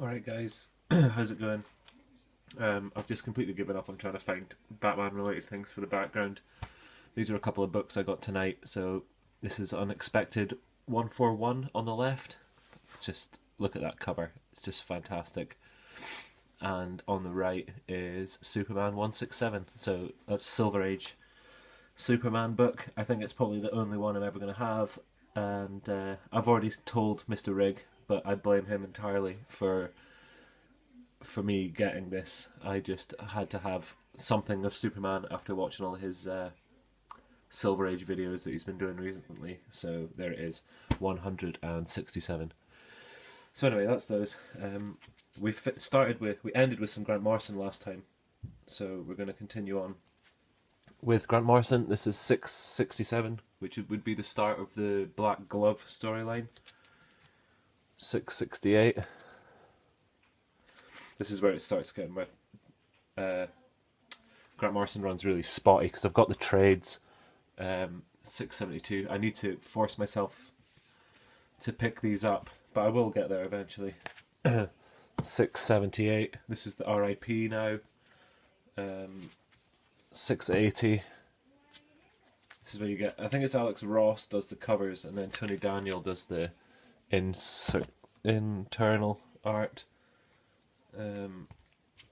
Alright guys, how's it going? I've just completely given up on trying to find Batman related things for the background. These are a couple of books I got tonight, so this is Unexpected 141 on the left. Just look at that cover, it's just fantastic. And on the right is Superman 167, so that's Silver Age Superman book. I think it's probably the only one I'm ever going to have, and I've already told Mr. Rigg, but I blame him entirely for me getting this. I just had to have something of Superman after watching all his Silver Age videos that he's been doing recently. So there it is, 167. So anyway, that's those. We ended with some Grant Morrison last time, so we're going to continue on with Grant Morrison. This is 667, which would be the start of the Black Glove storyline. 668. This is where it starts getting where Grant Morrison runs really spotty because I've got the trades. 672. I need to force myself to pick these up, but I will get there eventually. 678. This is the R.I.P. now. 680. This is where you get. I think it's Alex Ross does the covers, and then Tony Daniel does the internal art.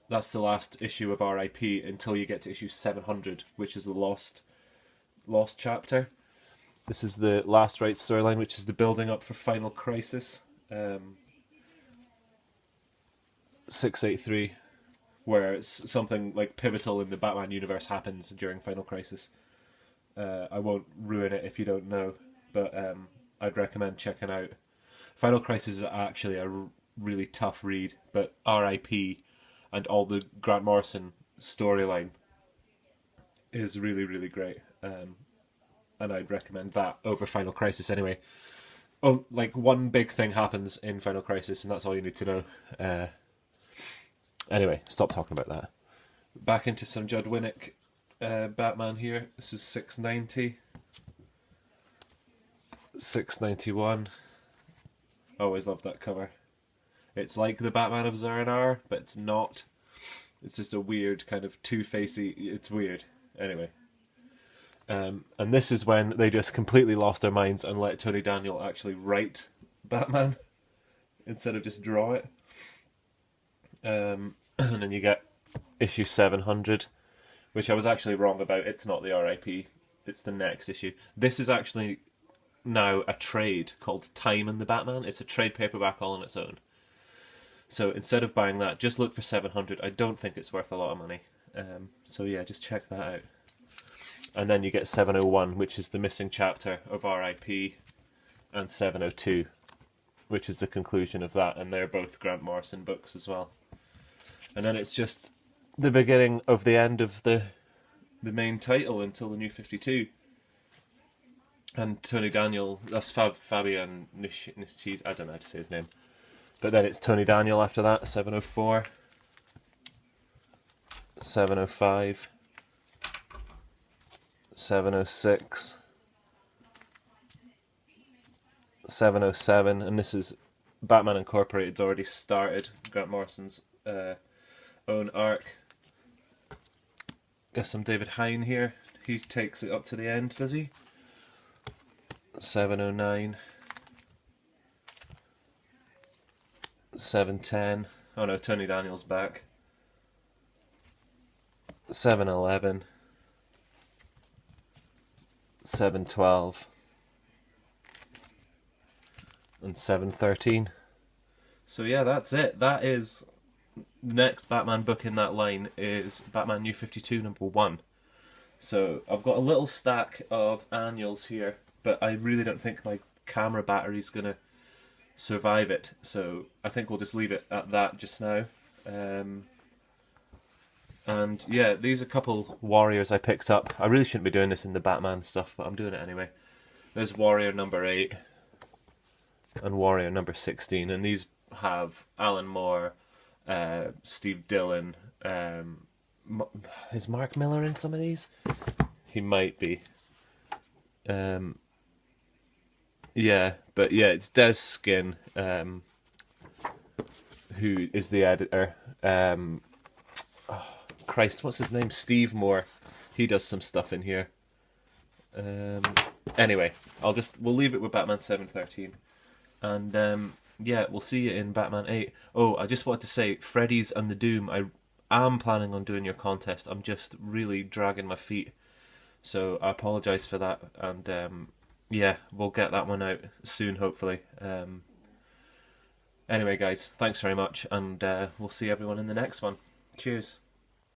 That's the last issue of R.I.P. until you get to issue 700, which is the lost chapter. This is the Last Right storyline, which is the building up for Final Crisis. 683, where it's something like pivotal in the Batman universe happens during Final Crisis. I won't ruin it if you don't know, but I'd recommend checking out. Final Crisis is actually a really tough read, but R.I.P. and all the Grant Morrison storyline is really, really great. And I'd recommend that over Final Crisis anyway. Oh, like one big thing happens in Final Crisis, and that's all you need to know. Anyway, stop talking about that. Back into some Judd Winnick Batman here. This is 690. 691. Always loved that cover. It's like the Batman of Zur-En-Arrh, but it's not. It's just a weird kind of two-facey. It's weird. Anyway. And this is when they just completely lost their minds and let Tony Daniel actually write Batman instead of just draw it. And then you get issue 700, which I was actually wrong about. It's not the R.I.P. It's the next issue. This is actually now a trade called Time and the Batman. It's a trade paperback all on its own. So instead of buying that, just look for 700. I don't think it's worth a lot of money. So yeah, just check that out. And then you get 701, which is the missing chapter of R.I.P. and 702, which is the conclusion of that. And they're both Grant Morrison books as well. And then it's just the beginning of the end of the main title until the New 52. And Tony Daniel, that's Fabian Nicieza, I don't know how to say his name. But then it's Tony Daniel after that, 704, 705, 706, 707, and this is Batman Incorporated's already started, Grant Morrison's own arc. Got some David Hine here. He takes it up to the end, does he? 709, 710. Oh no, Tony Daniel's back. 711, 712, and 713. So yeah, that's it. That is the next Batman book in that line is Batman New 52 number 1. So I've got a little stack of annuals here, but I really don't think my camera battery's gonna survive it, so I think we'll just leave it at that just now. And yeah, these are a couple Warriors I picked up. I really shouldn't be doing this in the Batman stuff, but I'm doing it anyway. There's Warrior number 8 and Warrior number 16, and these have Alan Moore, Steve Dillon. Is Mark Miller in some of these? He might be. Yeah, but yeah, it's Des Skin, who is the editor. Christ, what's his name? Steve Moore. He does some stuff in here. Anyway, we'll leave it with Batman 713, and yeah, we'll see you in Batman 8. Oh, I just wanted to say, Freddy's and the Doom. I am planning on doing your contest. I'm just really dragging my feet, so I apologise for that. And yeah, we'll get that one out soon, hopefully. Anyway, guys, thanks very much, and we'll see everyone in the next one. Cheers.